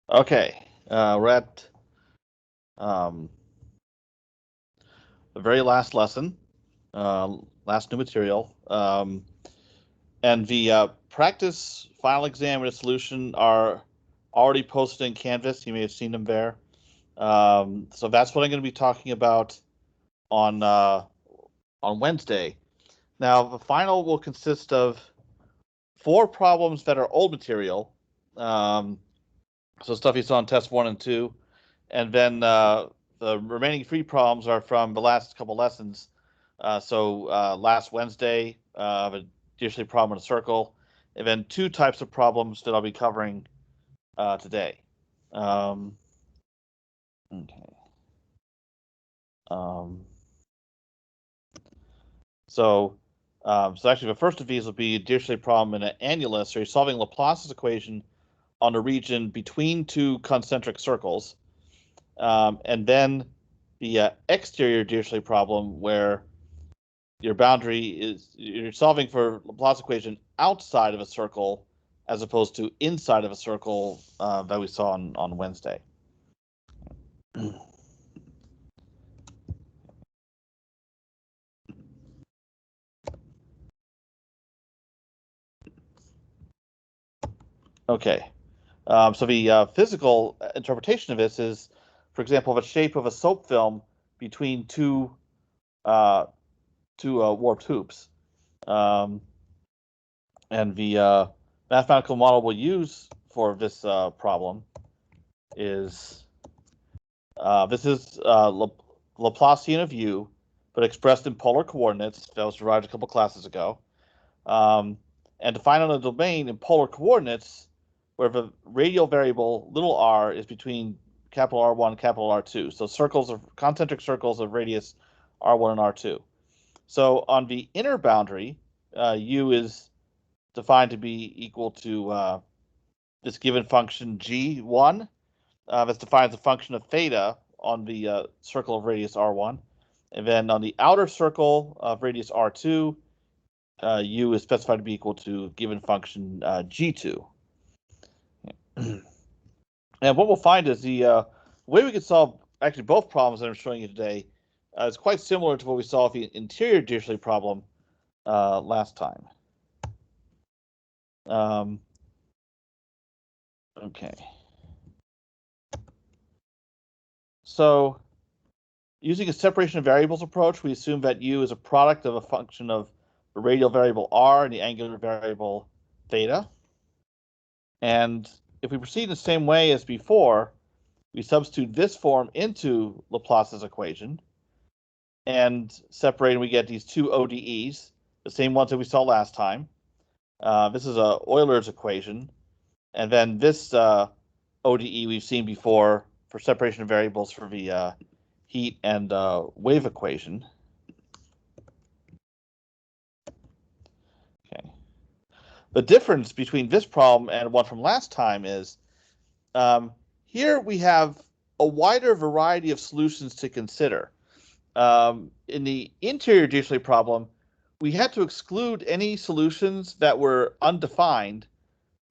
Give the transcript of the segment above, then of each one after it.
Okay, we're at um, the very last lesson, last new material, and the practice final exam and solution are already posted in Canvas. You may have seen them there. So that's what I'm going to be talking about on Wednesday. Now, the final will consist of 4 problems that are old material, um, so stuff you saw in test 1 and 2, and then the remaining 3 problems are from the last couple lessons. Last Wednesday, the Dirichlet problem in a circle, and then 2 types of problems that I'll be covering today. Um, okay. Um, so, so actually, the first of these will be a Dirichlet problem in an annulus, so you're solving Laplace's equation on a region between 2 concentric circles. And then the exterior Dirichlet problem, where your boundary is you're solving for Laplace equation outside of a circle as opposed to inside of a circle that we saw on Wednesday. Okay, so the physical interpretation of this is, for example, the shape of a soap film between uh, two warped hoops. Um, and the mathematical model we'll use for this problem is this is Laplacian of u, but expressed in polar coordinates. That was derived a couple classes ago. Um, and defined on a domain in polar coordinates where the radial variable little r is between capital R1 and capital R2. So concentric circles of radius R1 and R2. So on the inner boundary, u is defined to be equal to this given function g1 that's defined as a function of theta on the circle of radius r1. And then on the outer circle of radius r2, u is specified to be equal to given function g2. And what we'll find is the way we could solve actually both problems that I'm showing you today is quite similar to what we saw with the interior Dirichlet problem last time. Okay. So using a separation of variables approach, we assume that u is a product of a function of the radial variable r and the angular variable theta. And if we proceed in the same way as before, we substitute this form into Laplace's equation and separate, and we get these 2 ODEs, the same ones that we saw last time. This is Euler's equation. And then this ODE we've seen before for separation of variables for the heat and wave equation. Okay. The difference between this problem and one from last time is here we have a wider variety of solutions to consider. In the interior Dirichlet problem, we had to exclude any solutions that were undefined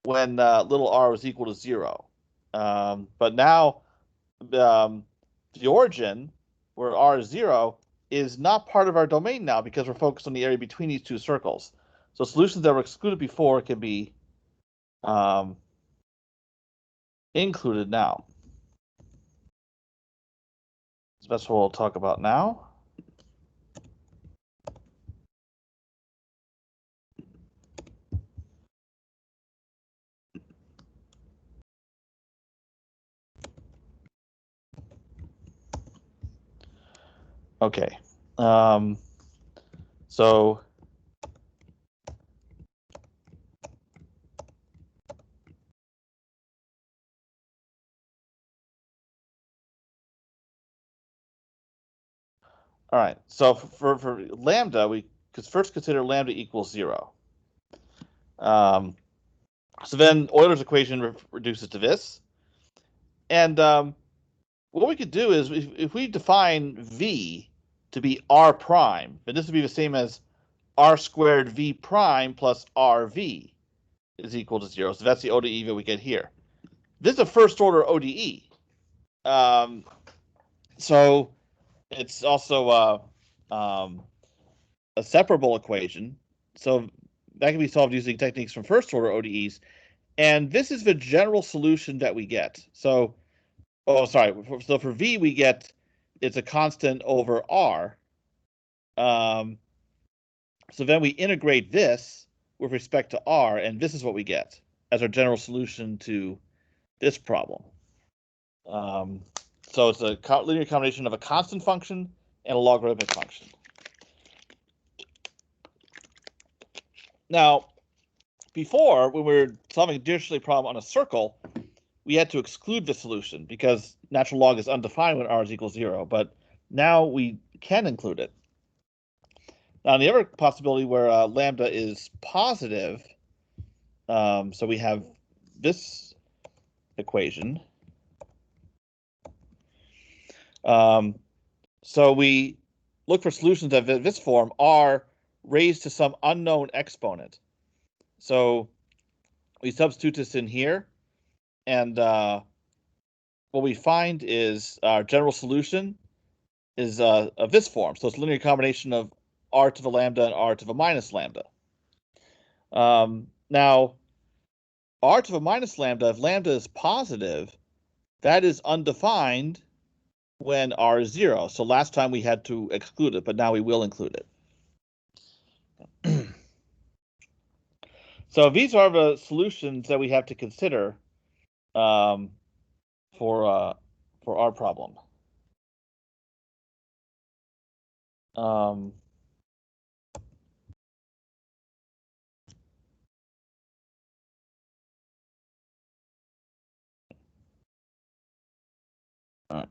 when little r was equal to 0. But now the origin, where r is 0, is not part of our domain now because we're focused on the area between these 2 circles. So solutions that were excluded before can be included now. So that's what we'll talk about now. Okay. So all right. So for lambda, we could first consider lambda equals 0. So then Euler's equation reduces to this. And what we could do is if we define v to be r prime, then this would be the same as r squared v prime plus rv is equal to 0. So that's the ODE that we get here. this is a first order ODE. So it's also a separable equation. So that can be solved using techniques from first order ODEs. And this is the general solution that we get. So, so for V, we get it's a constant over R. So then we integrate this with respect to R, and this is what we get as our general solution to this problem. So it's a linear combination of a constant function and a logarithmic function. Now, before, when we were solving a Dirichlet problem on a circle, we had to exclude the solution because natural log is undefined when r is equal to 0, but now we can include it. Now, the other possibility where lambda is positive, so we have this equation. So we look for solutions of this form, r raised to some unknown exponent. So we substitute this in here, and what we find is our general solution is of this form. So it's a linear combination of r to the lambda and r to the minus lambda. Now, r to the minus lambda, if lambda is positive, that is undefined when r is 0. So last time we had to exclude it, but now we will include it. So these are the solutions that we have to consider for our problem. All right.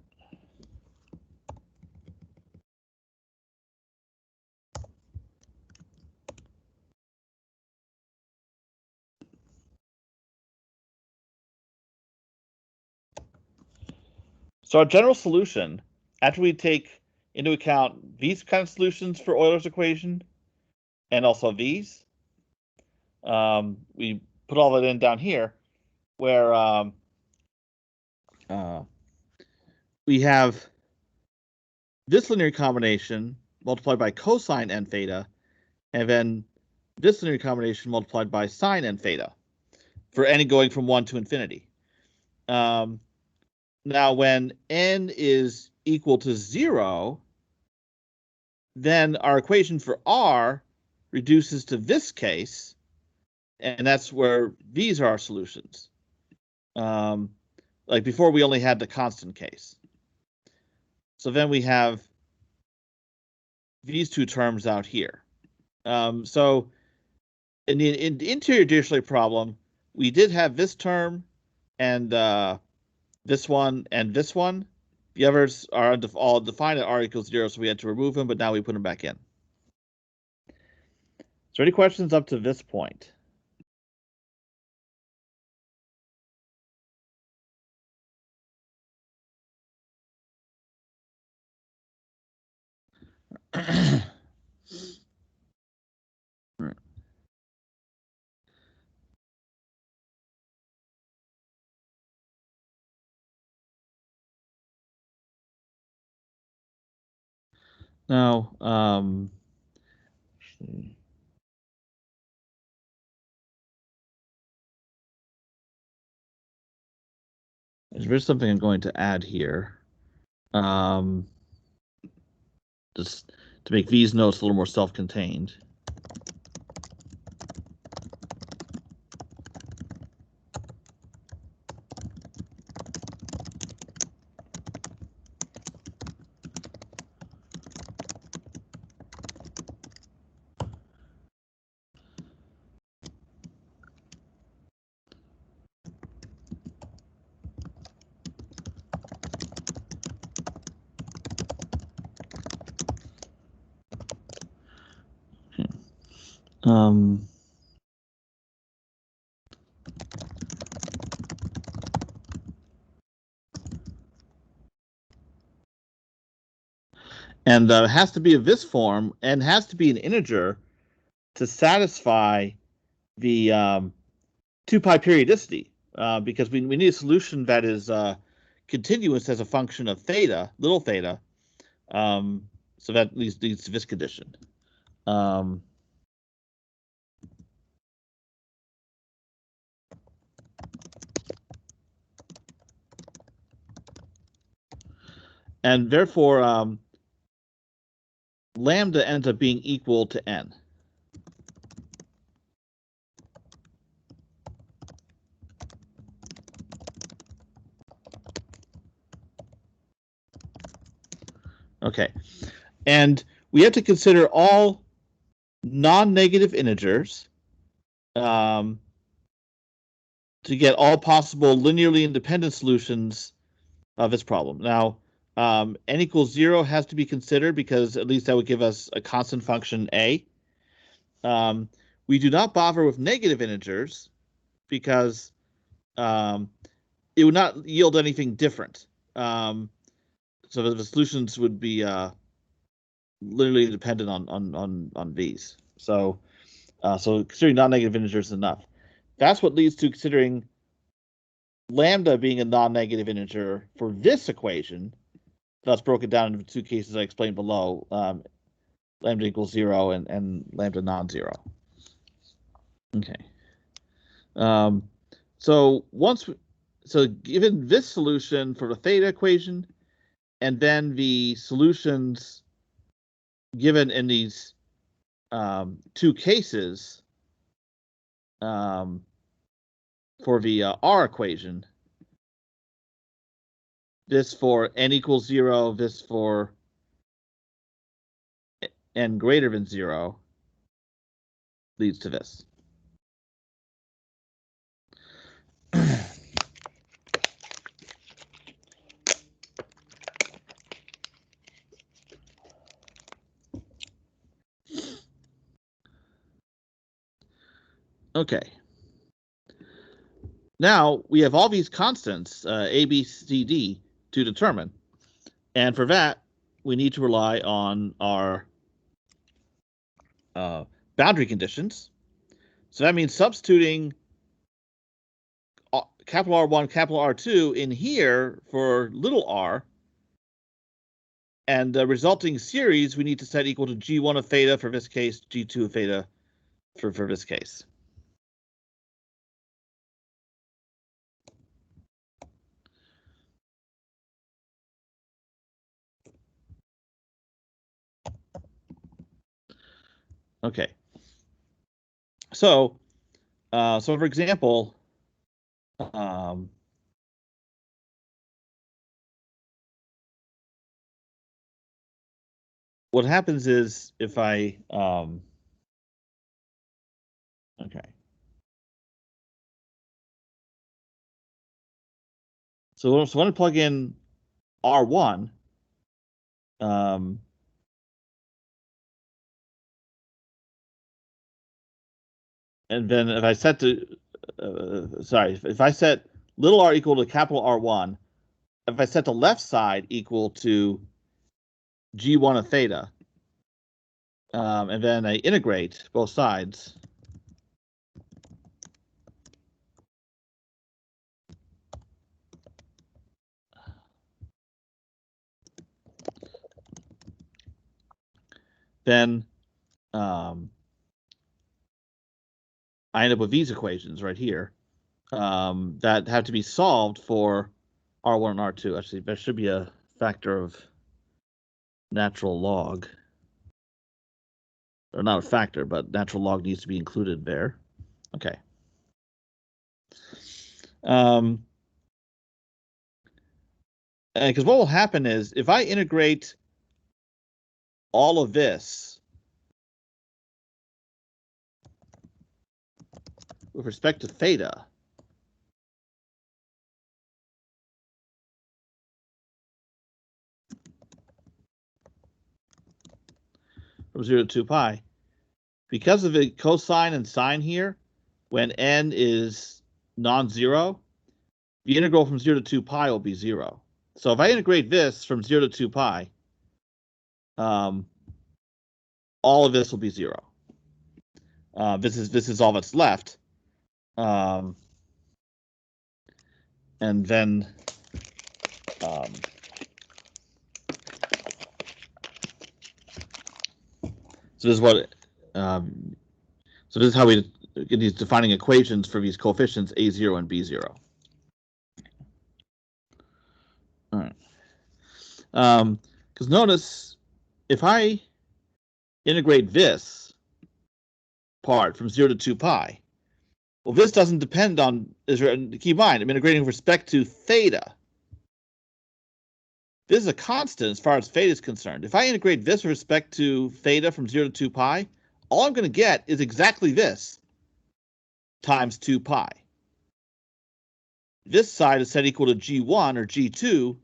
So our general solution, after we take into account these kind of solutions for Euler's equation, and also these, we put all that in down here, where we have this linear combination multiplied by cosine n theta, and then this linear combination multiplied by sine n theta, for n going from 1 to infinity. Now, when n is equal to 0, then our equation for r reduces to this case, and that's where these are our solutions. Like before, we only had the constant case. So then we have these two terms out here. So in the interior Dirichlet problem, we did have this term and this one and this one. The others are all defined at r equals 0, so we had to remove them, but now we put them back in. So any questions up to this point? Now, there's something I'm going to add here. Just to make these notes a little more self-contained. And it has to be of this form and has to be an integer to satisfy the 2 pi periodicity. because we need a solution that is continuous as a function of theta, little theta. So that leads to this condition. And therefore, lambda ends up being equal to n. Okay, and we have to consider all non-negative integers to get all possible linearly independent solutions of this problem. Now, n equals 0 has to be considered because at least that would give us a constant function a. We do not bother with negative integers because it would not yield anything different. So the solutions would be literally dependent on these. So considering non-negative integers is enough. That's what leads to considering lambda being a non-negative integer for this equation. That's broken down into two cases I explained below: lambda equals 0 and lambda non-zero. Okay. So given this solution for the theta equation, and then the solutions given in these two cases for the R equation, this for n equals 0, this for n greater than 0, leads to this. Okay. Now we have all these constants, A, B, C, D, to determine. And for that, we need to rely on our boundary conditions. So that means substituting capital R1, capital R2 in here for little r. And the resulting series we need to set equal to G1 of theta for this case, G2 of theta for this case. Okay. So for example, what happens is if I okay. So I'm going to plug in R1. And then if I set if I set little r equal to capital R1, if I set the left side equal to G1 of theta, and then I integrate both sides, then I end up with these equations right here that have to be solved for R1 and R2. Actually, there should be a factor of natural log. Or not a factor, but natural log needs to be included there. Okay. Because what will happen is if I integrate all of this with respect to theta, from 0 to 2 pi, because of the cosine and sine here, when n is non-zero, the integral from 0 to 2 pi will be 0. So if I integrate this from 0 to 2 pi, all of this will be 0. This is all that's left. and then so this is what so this is how we get these defining equations for these coefficients a0 and b0. All right. Because notice if I integrate this part from 0 to 2 pi, well, this doesn't depend on, keep in mind, I'm integrating with respect to theta. This is a constant as far as theta is concerned. If I integrate this with respect to theta from 0 to 2 pi, all I'm going to get is exactly this times 2 pi. This side is set equal to g1 or g2.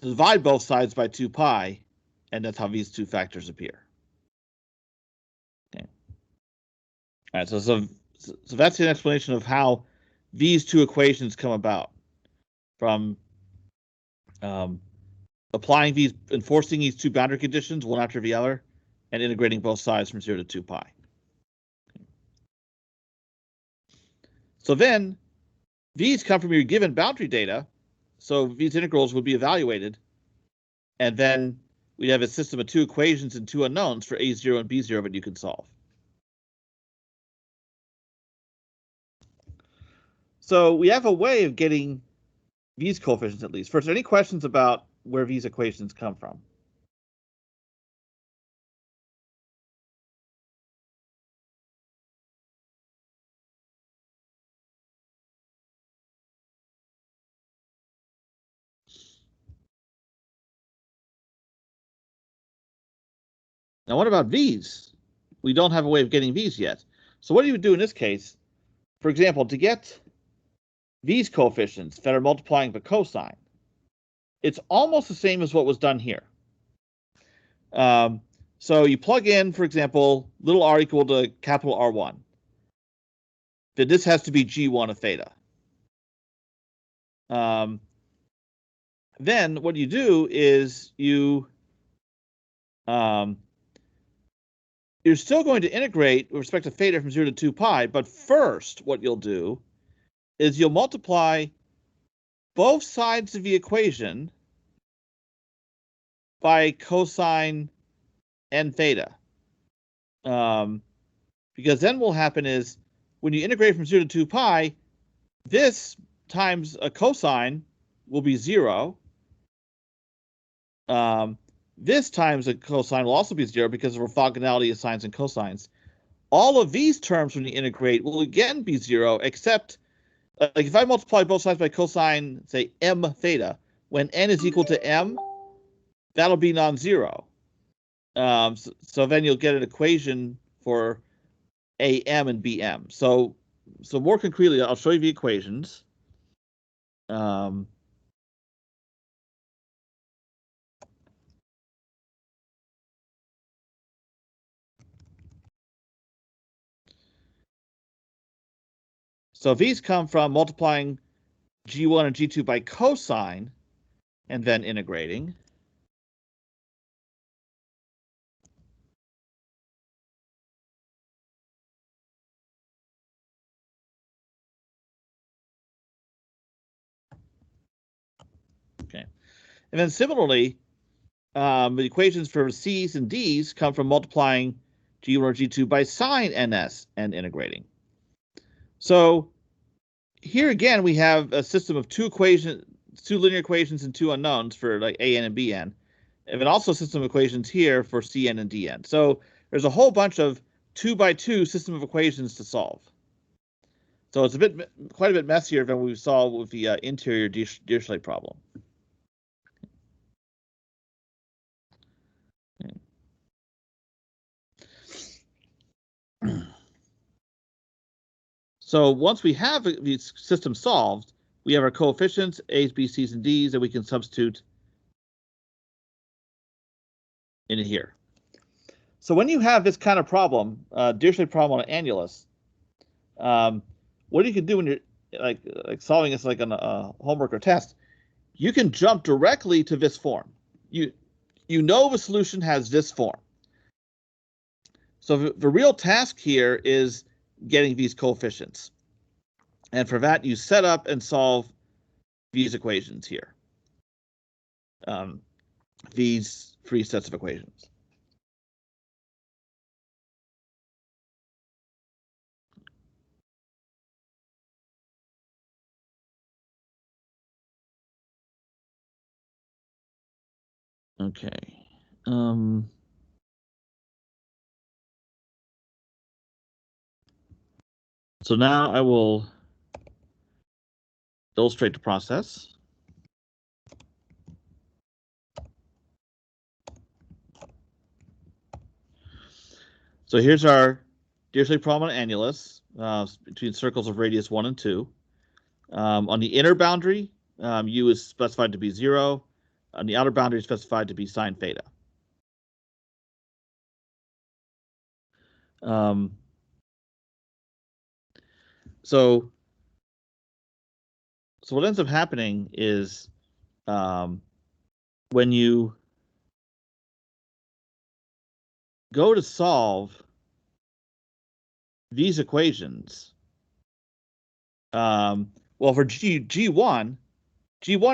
Divide both sides by 2 pi, and that's how these two factors appear. Okay. All right, so that's an explanation of how these two equations come about from applying these, enforcing these two boundary conditions, one after the other, and integrating both sides from 0 to 2 pi. So then, these come from your given boundary data, so these integrals would be evaluated, and then we'd have a system of two equations and two unknowns for a0 and b0 that you can solve. So we have a way of getting these coefficients at least. First, any questions about where these equations come from? Now, what about these? We don't have a way of getting these yet. So what do you do in this case? For example, to get these coefficients that are multiplying the cosine, it's almost the same as what was done here. So you plug in, for example, little r equal to capital R1. Then this has to be G1 of theta. Then what you do is you're still going to integrate with respect to theta from 0 to 2 pi, but first what you'll do is you'll multiply both sides of the equation by cosine n theta. Because then what will happen is when you integrate from 0 to 2 pi, this times a cosine will be 0. This times a cosine will also be 0 because of orthogonality of sines and cosines. All of these terms when you integrate will again be 0, except like if I multiply both sides by cosine, say m theta, when n is equal to m, that'll be non-zero. So then you'll get an equation for AM and BM. So more concretely, I'll show you the equations. So these come from multiplying G1 and G2 by cosine and then integrating. Okay. And then similarly, the equations for C's and D's come from multiplying G1 or G2 by sine NS and integrating. So here again, we have a system of two linear equations and two unknowns for like AN and BN, and then also a system of equations here for CN and DN. So there's a whole bunch of 2 by 2 system of equations to solve. So it's quite a bit messier than we saw with the interior Dirichlet problem. So once we have these systems solved, we have our coefficients, A's, B's, C's, and D's, that we can substitute in here. So when you have this kind of problem, Dirichlet problem on an annulus, what you can do when you're like solving this like on a homework or test, you can jump directly to this form. You know the solution has this form. So the real task here is getting these coefficients. And for that, you set up and solve these equations here. These three sets of equations. Okay. So now I will illustrate the process. So here's our Dirichlet problem on Annulus between circles of radius 1 and 2. On the inner boundary, u is specified to be 0. On the outer boundary, is specified to be sine theta. So what ends up happening is when you go to solve these equations, well, for G1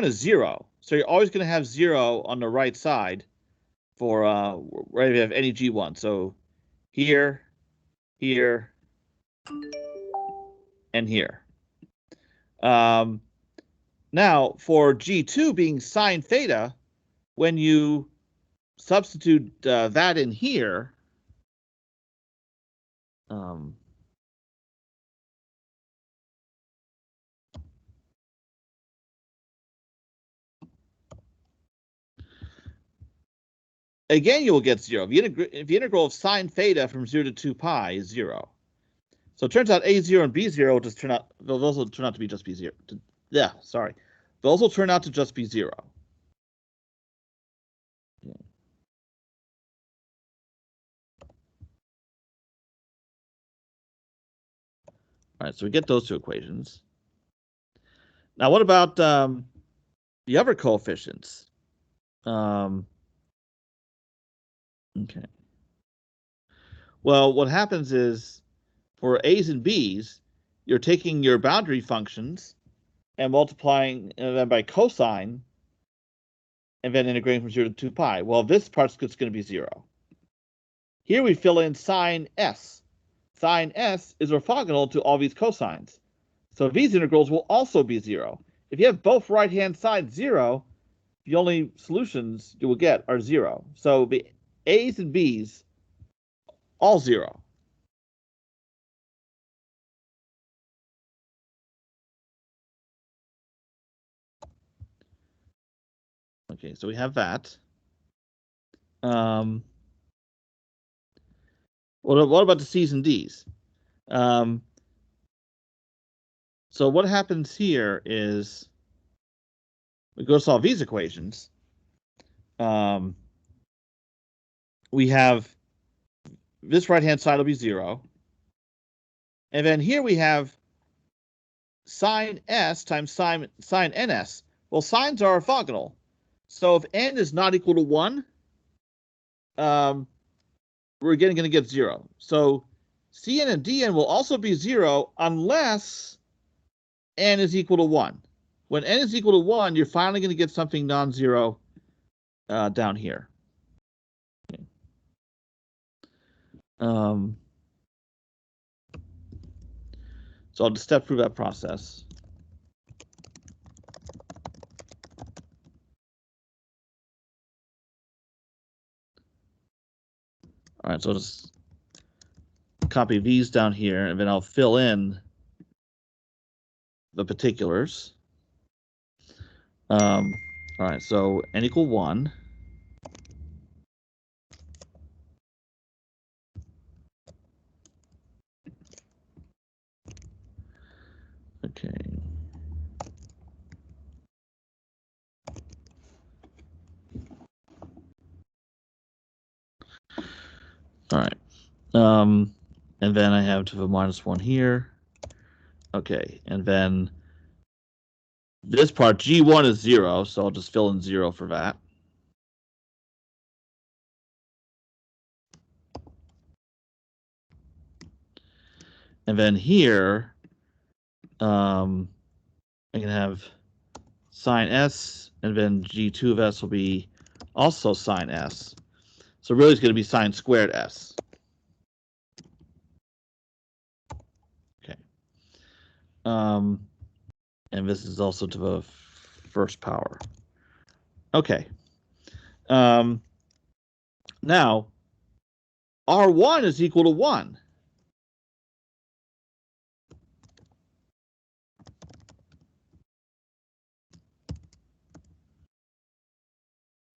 is 0. So you're always going to have 0 on the right side for right if you have any G1. So here, here, and here. Now, for G2 being sine theta, when you substitute that in here, again, you will get 0. The integral of sine theta from 0 to 2 pi is 0. So it turns out A0 and B0 will just turn out, those will turn out to be just B0. Yeah, sorry. Those will turn out to just be 0. Yeah. All right, so we get those two equations. Now, what about the other coefficients? Okay. Well, what happens is for A's and B's, you're taking your boundary functions and multiplying them by cosine and then integrating from 0 to 2 pi. Well, this part's going to be 0. Here we fill in sine S. Sine S is orthogonal to all these cosines. So these integrals will also be 0. If you have both right-hand sides 0, the only solutions you will get are 0. So the A's and B's, all 0. Okay, so we have that. What about the C's and D's? So what happens here is we go solve these equations. We have this right-hand side will be 0. And then here we have sine S times sine NS. Well, sines are orthogonal. So if n is not equal to 1, we're again going to get 0. So Cn and Dn will also be 0 unless n is equal to 1. When n is equal to 1, you're finally going to get something non-zero down here. Okay. So I'll just step through that process. All right, so I'll just copy these down here, and then I'll fill in the particulars. All right, so n equal 1. Okay. All right. And then I have to the -1 here. Okay, and then this part, G1 is 0, so I'll just fill in 0 for that. And then here, I can have sine s, and then g2 of s will be also sine s. So really it's going to be sine squared s. Okay. And this is also to the first power. Okay. Now, R1 is equal to 1.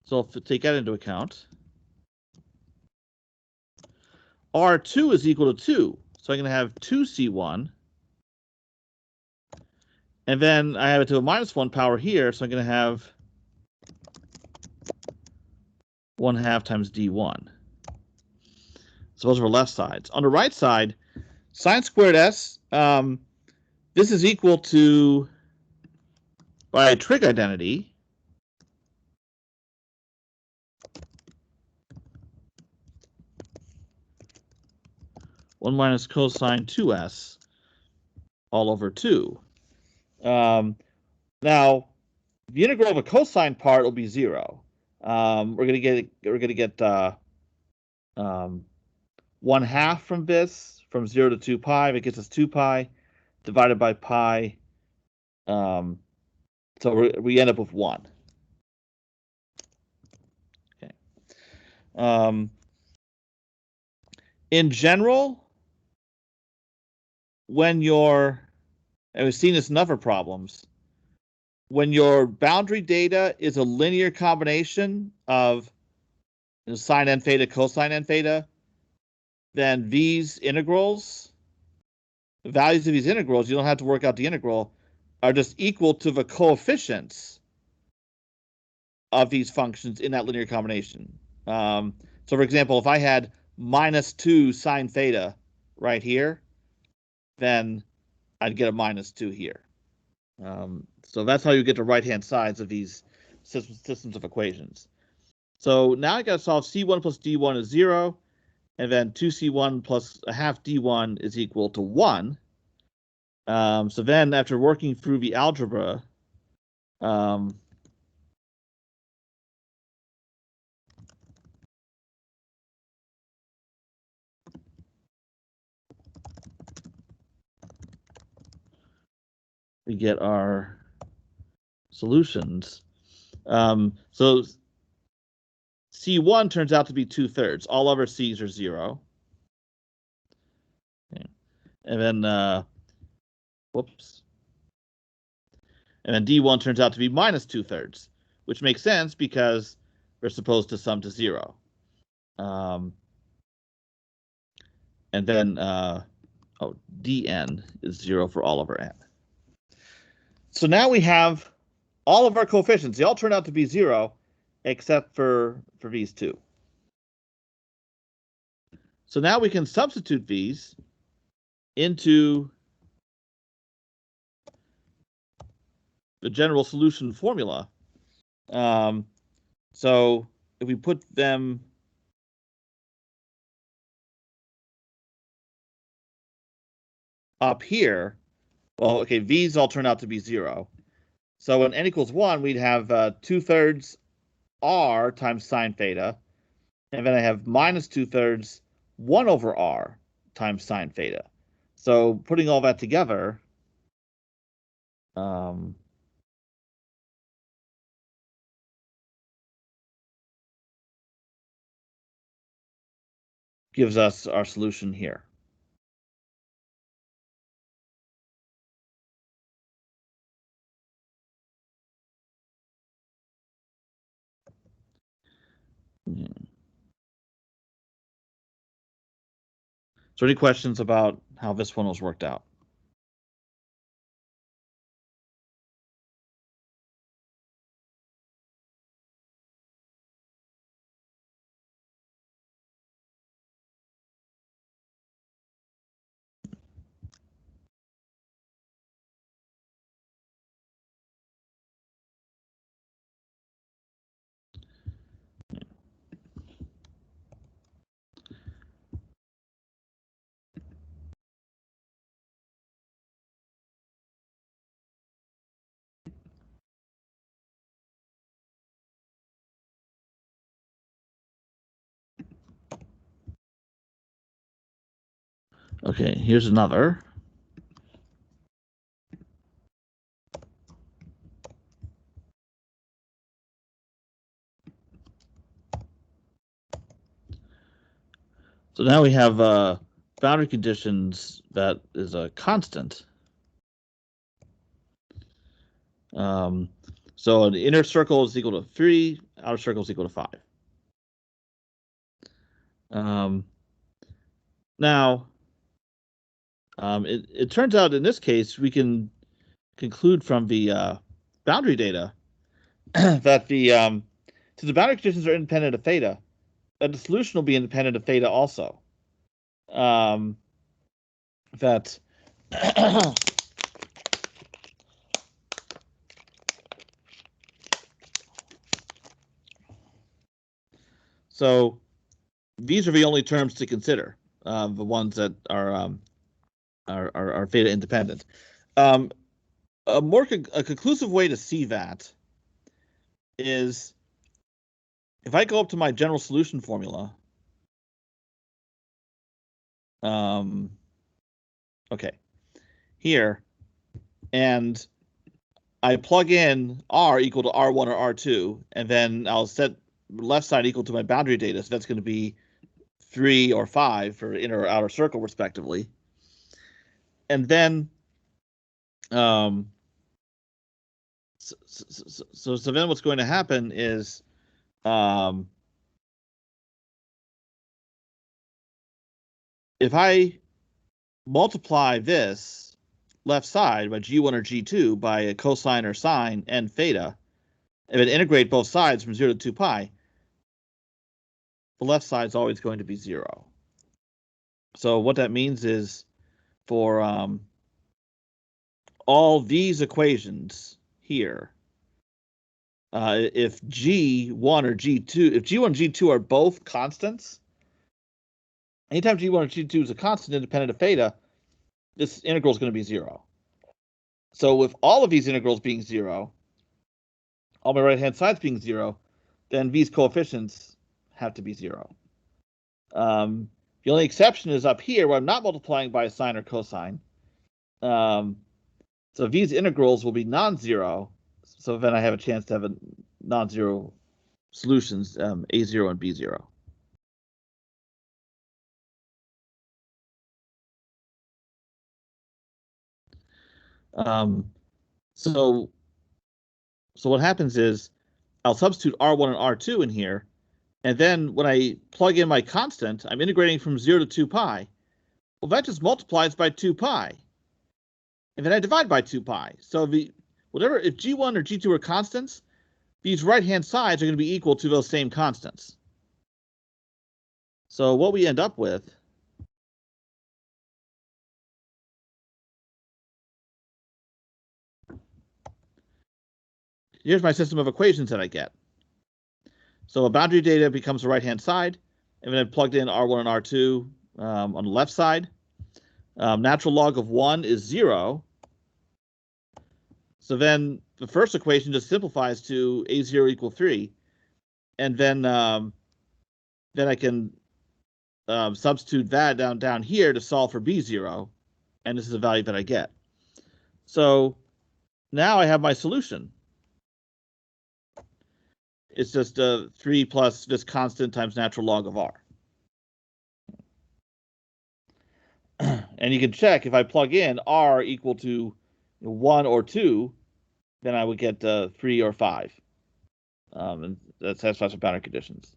So if we take that into account, R2 is equal to 2. So I'm going to have 2C1. And then I have it to a minus 1 power here, so I'm going to have 1/2 times D1. So those are the left sides. On the right side, sine squared s, this is equal to, by a trig identity, one minus cosine 2s all over 2. Now, the integral of a cosine part will be 0. We're gonna get 1/2 from this, from 0 to 2 pi. That gets us 2 pi divided by pi. So we end up with 1. Okay. In general, when you're, and we've seen this in other problems, when your boundary data is a linear combination of sine n theta, cosine n theta, then these integrals, the values of these integrals, you don't have to work out the integral, are just equal to the coefficients of these functions in that linear combination. So for example, if I had minus 2 sine theta right here, then I'd get a minus 2 here. So that's how you get the right-hand sides of these systems of equations. So now I got to solve C1 plus D1 is 0, and then 2C1 plus 1/2 D1 is equal to 1. So then after working through the algebra, we get our solutions. So C1 turns out to be 2/3. All other C's are 0. Okay. And then, whoops. And then D1 turns out to be minus 2/3, which makes sense because we're supposed to sum to 0. And then, dn is 0 for all over n. So now we have all of our coefficients. They all turn out to be 0, except for these two. So now we can substitute these into the general solution formula. So if we put them up here, well, okay, these all turn out to be 0. So when n equals 1, we'd have 2/3 r times sine theta, and then I have minus 2/3 1 over r times sine theta. So putting all that together, gives us our solution here. So any questions about how this one was worked out? Okay, here's another. So now we have boundary conditions that is a constant. So the inner circle is equal to 3, outer circle is equal to 5. Now, it turns out in this case, we can conclude from the boundary data that since the boundary conditions are independent of theta, that the solution will be independent of theta also. That so these are the only terms to consider, the ones that are theta independent. A conclusive way to see that is if I go up to my general solution formula. Okay, here, and I plug in R equal to R1 or R2, and then I'll set left side equal to my boundary data. So that's going to be 3 or 5 for inner or outer circle, respectively. And then, so then what's going to happen is, if I multiply this left side by G1 or G2 by a cosine or sine and theta, if it integrate both sides from 0 to 2 pi, the left side is always going to be 0. So what that means is for all these equations here, if G1 or G2, if G1 and G2 are both constants, anytime G1 or G2 is a constant independent of theta, this integral is going to be 0. So with all of these integrals being 0, all my right-hand sides being 0, then these coefficients have to be 0. The only exception is up here where I'm not multiplying by a sine or cosine. So these integrals will be non-zero. So then I have a chance to have a non-zero solutions, A0 and B0. So what happens is I'll substitute R1 and R2 in here, and then when I plug in my constant, I'm integrating from 0 to 2 pi. Well, that just multiplies by 2 pi. And then I divide by 2 pi. So if G1 or G2 are constants, these right-hand sides are going to be equal to those same constants. So what we end up with here's my system of equations that I get. So a boundary data becomes the right-hand side, and then I've plugged in R1 and R2 on the left side. Natural log of 1 is 0. So then the first equation just simplifies to A0 equal 3. And then I can substitute that down here to solve for B0. And this is the value that I get. So now I have my solution. It's just 3 plus this constant times natural log of R. And you can check if I plug in R equal to 1 or 2, then I would get 3 or 5. And that satisfies the boundary conditions.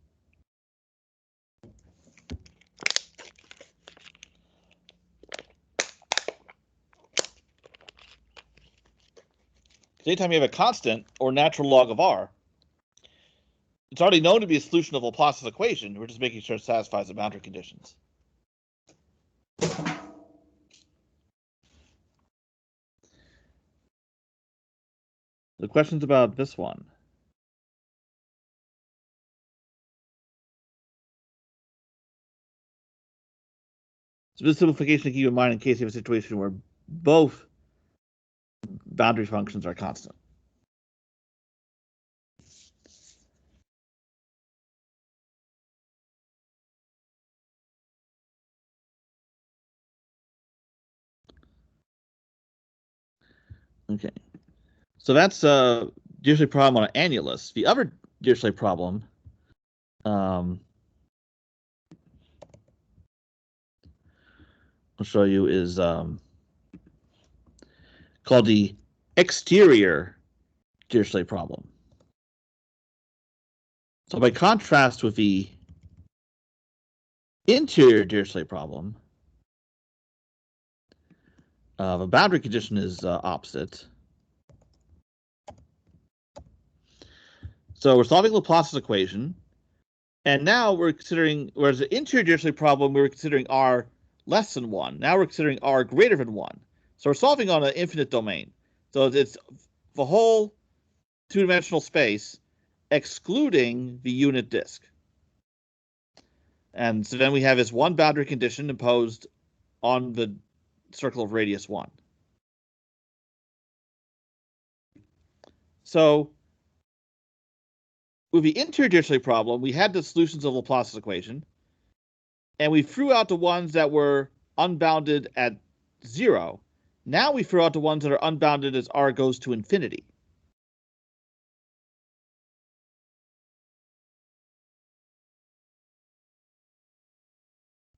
Anytime you have a constant or natural log of R, it's already known to be a solution of Laplace's equation. We're just making sure it satisfies the boundary conditions. The question's about this one. So this simplification to keep in mind in case you have a situation where both boundary functions are constant. Okay. So that's Dirichlet problem on an annulus. The other Dirichlet problem I'll show you is called the exterior Dirichlet problem. So by contrast with the interior Dirichlet problem, the boundary condition is opposite. So we're solving Laplace's equation, and now we're considering, whereas the interior Dirichlet problem, we were considering r less than 1. Now we're considering r greater than 1. So we're solving on an infinite domain. So it's the whole two-dimensional space, excluding the unit disk. And so then we have this one boundary condition imposed on the circle of radius 1. So with the interior Dirichlet problem, we had the solutions of Laplace's equation, and we threw out the ones that were unbounded at 0. Now we throw out the ones that are unbounded as r goes to infinity.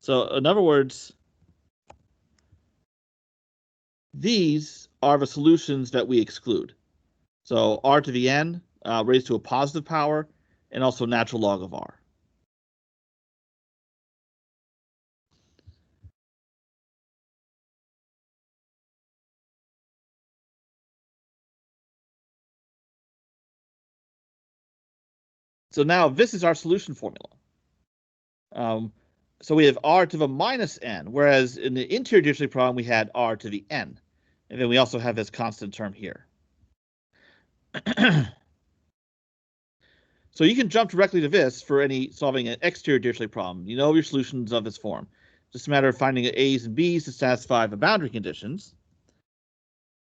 So in other words, these are the solutions that we exclude. So r to the n raised to a positive power, and also natural log of r. So now this is our solution formula. So we have r to the minus n, whereas in the interior Dirichlet problem, we had r to the n. And then we also have this constant term here. So you can jump directly to this for any solving an exterior Dirichlet problem. You know your solutions of this form. Just a matter of finding a's and b's to satisfy the boundary conditions.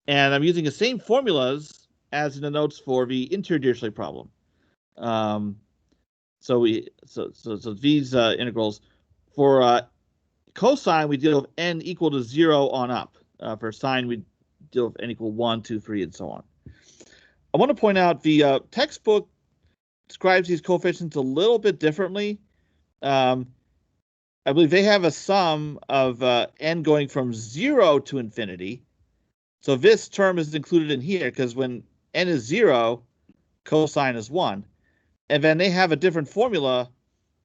And I'm using the same formulas as in the notes for the interior Dirichlet problem. So these integrals for cosine, we deal with n equal to 0 on up. For sine, we deal with n equal 1, 2, 3, and so on. I want to point out the textbook describes these coefficients a little bit differently. I believe they have a sum of n going from 0 to infinity. So this term is included in here because when n is 0, cosine is 1. And then they have a different formula.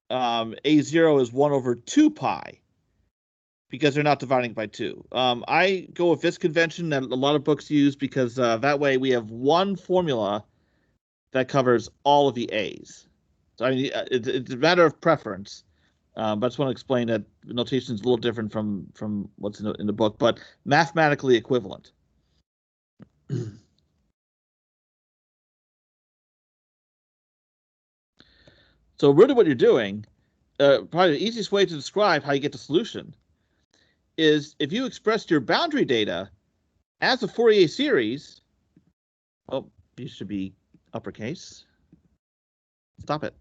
A0 is 1 over 2 pi because they're not dividing by 2. I go with this convention that a lot of books use because that way we have one formula that covers all of the a's. So I mean, it's a matter of preference. But I just want to explain that the notation is a little different from what's in the book, but mathematically equivalent. So really what you're doing, probably the easiest way to describe how you get the solution is if you expressed your boundary data as a Fourier series. Oh, these should be uppercase. Stop it.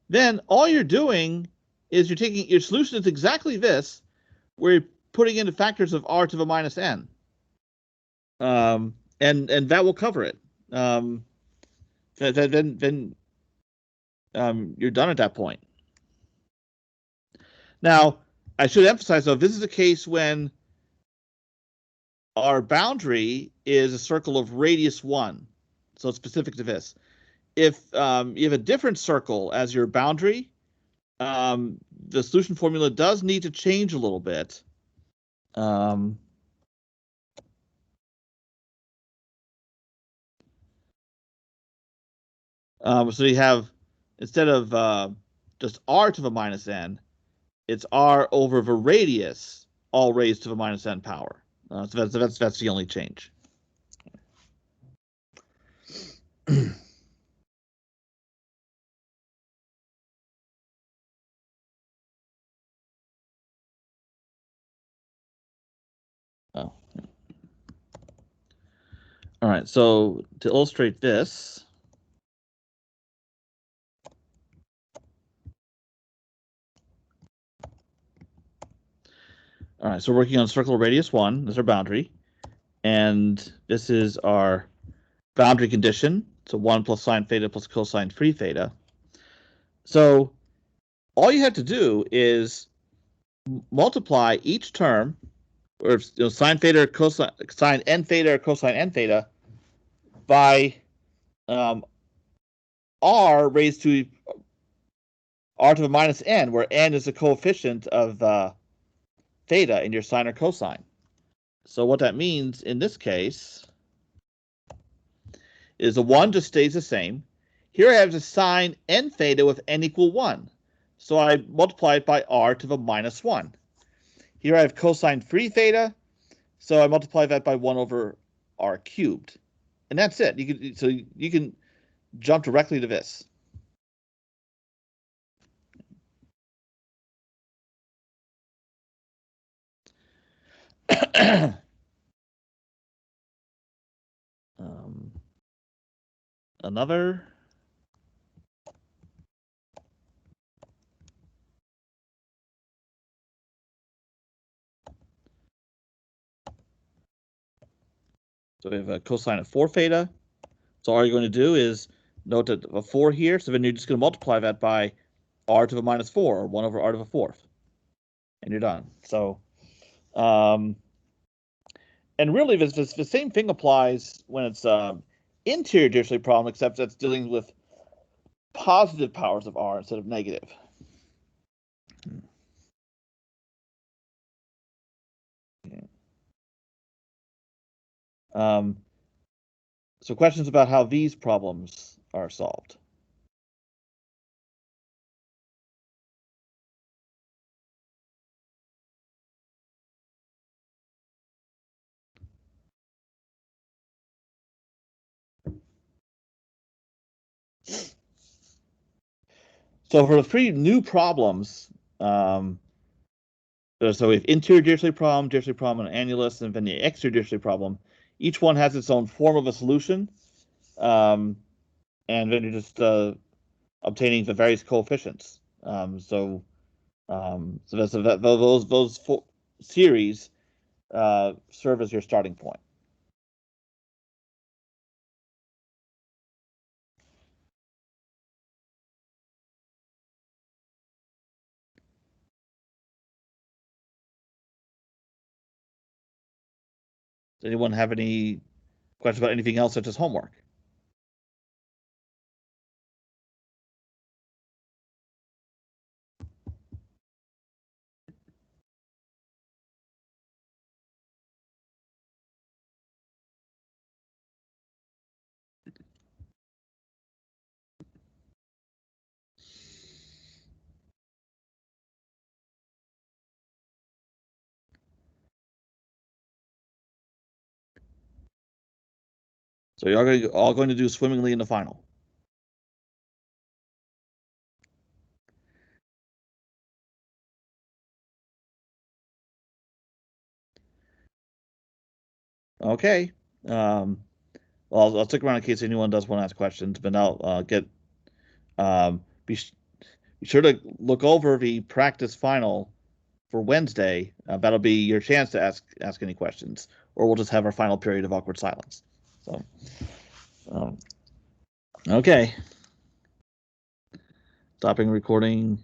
Then all you're doing is you're taking your solution is exactly this, where you're putting in the factors of r to the minus n. And that will cover it. Then you're done at that point. Now, I should emphasize, though, this is a case when our boundary is a circle of radius 1. So it's specific to this. If you have a different circle as your boundary, the solution formula does need to change a little bit. So you have, instead of just r to the minus n, it's r over the radius, all raised to the minus n power. So that's the only change. Oh. All right, so to illustrate this, All right, so we're working on circle radius 1. This is our boundary. And this is our boundary condition. So 1 plus sine theta plus cosine 3 theta. So all you have to do is multiply each term, or sine theta or cosine sine n theta or cosine n theta, by r raised to r to the minus n, where n is the coefficient of theta in your sine or cosine. So what that means in this case is the 1 just stays the same. Here I have the sine n theta with n equal 1. So I multiply it by r to the minus 1. Here I have cosine 3 theta, so I multiply that by 1 over r cubed. And that's it. You can jump directly to this. Another. So we have a cosine of 4 theta. So all you're going to do is note that a 4 here, so then you're just going to multiply that by r to the minus 4, or 1 over r to the 4th. And you're done. So, and really, the same thing applies when it's interior Dirichlet problem, except that's dealing with positive powers of r instead of negative. So questions about how these problems are solved. So for the 3 new problems, so we have interior Dirichlet problem, and annulus, and then the exterior Dirichlet problem. Each one has its own form of a solution, and then you're just obtaining the various coefficients. So those 4 series serve as your starting point. Does anyone have any questions about anything else such as homework? So you're all going to do swimmingly in the final. Okay. Well, I'll stick around in case anyone does want to ask questions, but I'll get be sure to look over the practice final for Wednesday. That'll be your chance to ask any questions, or we'll just have our final period of awkward silence. So, okay. Stopping recording.